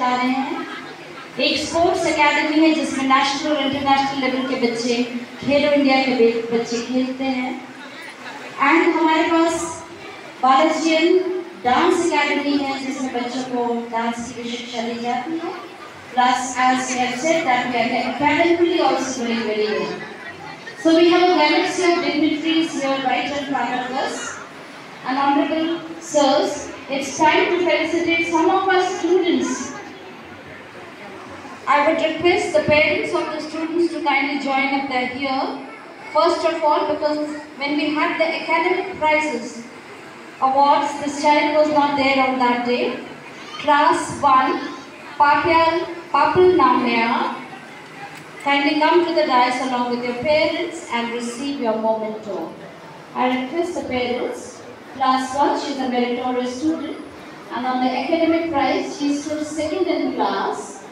जा रहे हैं। एक स्पोर्ट्स एकेडमी है जिसमें नेशनल और इंटरनेशनल लेवल के बच्चे, खेलो इंडिया के बच्चे खेलते हैं। एंड हमारे पास बालाजियन डांस एकेडमी है जिसमें बच्चों को डांस की भी शिक्षा दी जाती है। Plus, as we have said, that we are academically also doing very well. So we have a galaxy of dignitaries here right in front of us. And honorable sirs, it's time to felicitate some of our students. I would request the parents of the students to kindly join up there here. First of all, because when we had the academic prizes awards, this child was not there on that day. Class 1, Papal Namya, kindly come to the dais along with your parents and receive your memento. I request the parents. Class 1, she is a meritorious student, and on the academic prize, she stood second in class.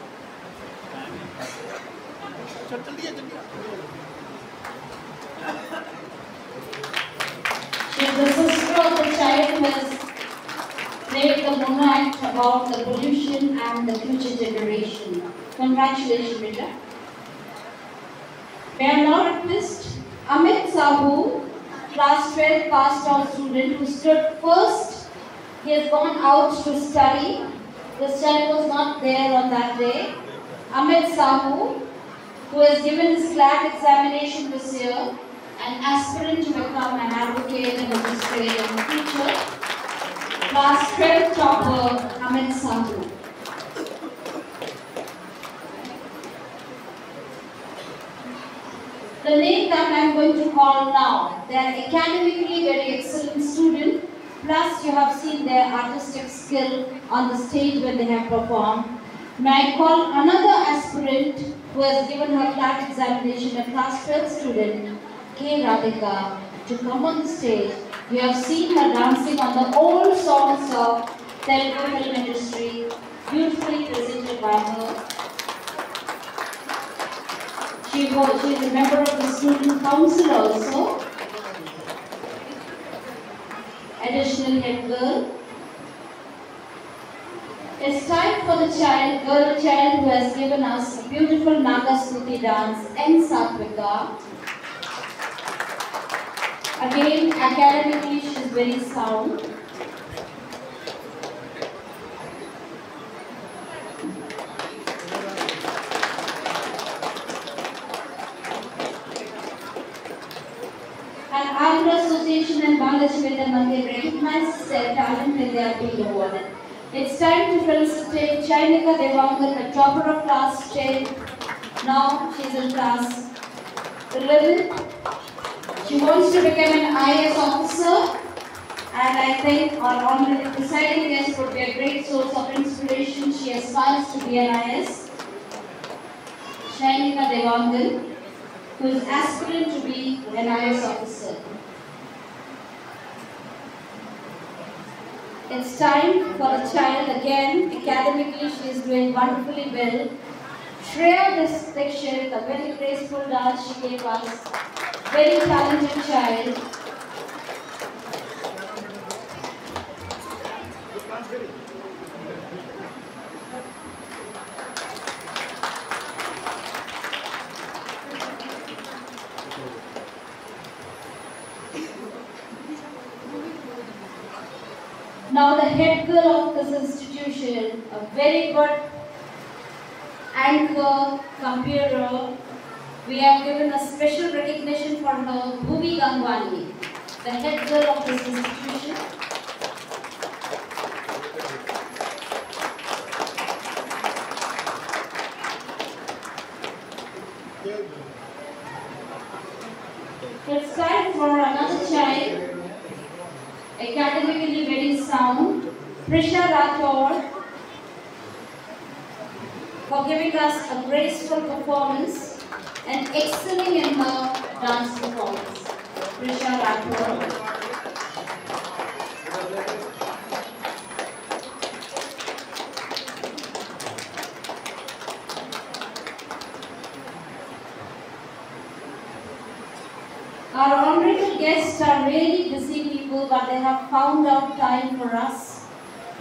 She is the sister of the child who has played the moment about the pollution and the future generation. Congratulations, Rita. May I now request Amit Sahu, class 12 passed out student who stood first. He has gone out to study. This child was not there on that day. Amit Sahu, who has given his CLAT examination this year, an aspirant to become an advocate and administrator in the future. Class 12 topper, Amit Sahu. The name that I am going to call now, they are academically very excellent student, plus you have seen their artistic skill on the stage when they have performed. May I call another aspirant who has given her CLAT examination, a class 12 student, K. Radhika, to come on the stage. You have seen her dancing on the old songs of Telugu film industry, beautifully presented by her. She is a member of the student council also. Additional head girl. It's time for the girl child who has given us a beautiful Naga Stuti dance, N. Satvika. Again, academically she is very sound. And Andhra Association and Bangladesh Vidya Mandir recognize their talent and they are being awarded. It's time to felicitate Chainika Devangar, the topper of class 10. Now she is in class 11. She wants to become an IAS officer, and I think our honorable presiding guest would be a great source of inspiration. She aspires to be an IAS. Chainika Devangar, who is aspirant to be an IAS officer. It's time for a child again. Academically, she is doing wonderfully well. Shreya Dikshit, a very graceful dance she gave us. Very talented child. Now the head girl of this institution, a very good anchor, computer, we have given a special recognition for her, Bhuvi Gangwani, the head girl of this institution. It's time for another child, academically very sound, Prisha Rathore, for giving us a graceful performance and excelling in her dance performance. Prisha Rathore. Our honorable guests are really busy people, but they have found out time for us.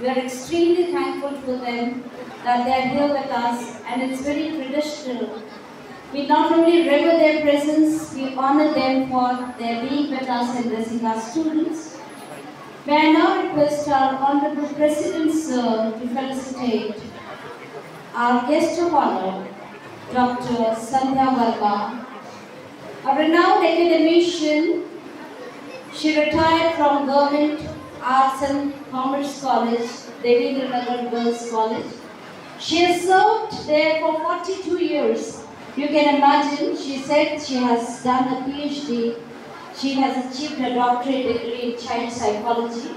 We are extremely thankful to them. that they are here with us, and it's very traditional. We not only revere their presence, we honor them for their being with us and blessing our students. May I now request our Honorable President Sir to felicitate our guest of honor, Dr. Sandhya Verma, a renowned academician. She retired from Government Arts and Commerce College, Devendranagar Girls College. She has served there for 42 years. You can imagine, she said she has done a PhD. She has achieved a doctorate degree in child psychology.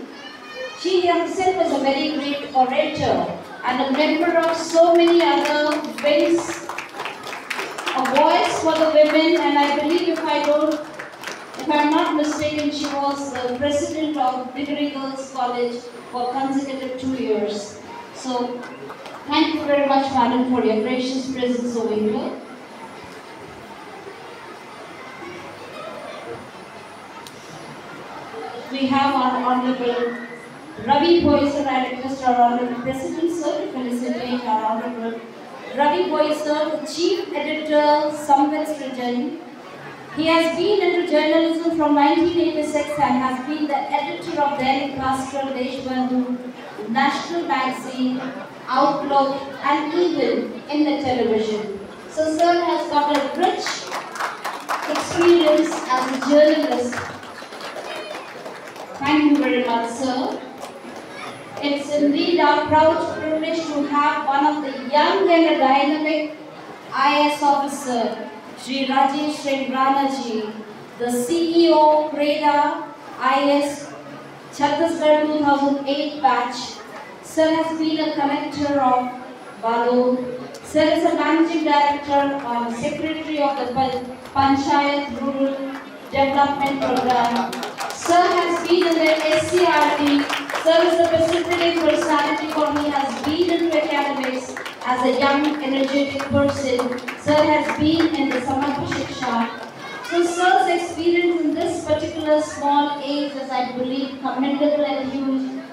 She herself is a very great orator and a member of so many other wings, a voice for the women, and I believe if I'm not mistaken, she was the president of Degree Girls College for consecutive 2 years. So, thank you very much, Madam, for your gracious presence over here. We have our Honorable Ravi Boyser. I request our Honorable President Sir to felicitate our Honorable Ravi Boyser, the Chief Editor, Samvits Region. He has been into journalism from 1986 and has been the editor of Dainik Rashtra, Deshbandhu, National Magazine, Outlook, and even in the television. So Sir has got a rich experience as a journalist. Thank you very much, sir. It's indeed our proud privilege to have one of the young and a dynamic IAS officer, Sri Rajesh Shengranaji, the CEO, Preda IAS Chhattisgarh 2008 batch. Sir has been a connector of Balod. Sir is a managing director and secretary of the Panchayat Rural Development Program. Sir has been in the SCRT. Sir is a facilitating personality for me, has been into academics as a young, energetic person. Sir has been in the Samarth Shiksha. So Sir's experience in this particular small age is, I believe, commendable and huge.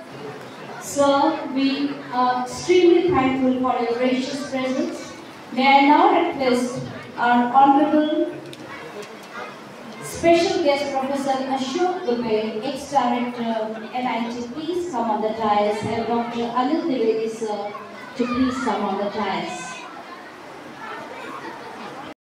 Sir, we are extremely thankful for your gracious presence. May I now request our Honorable Special Guest Professor Ashok Dubey, ex-director NIT, please come on the dais, and Dr. Anil Dwivedi sir to please come on the dais.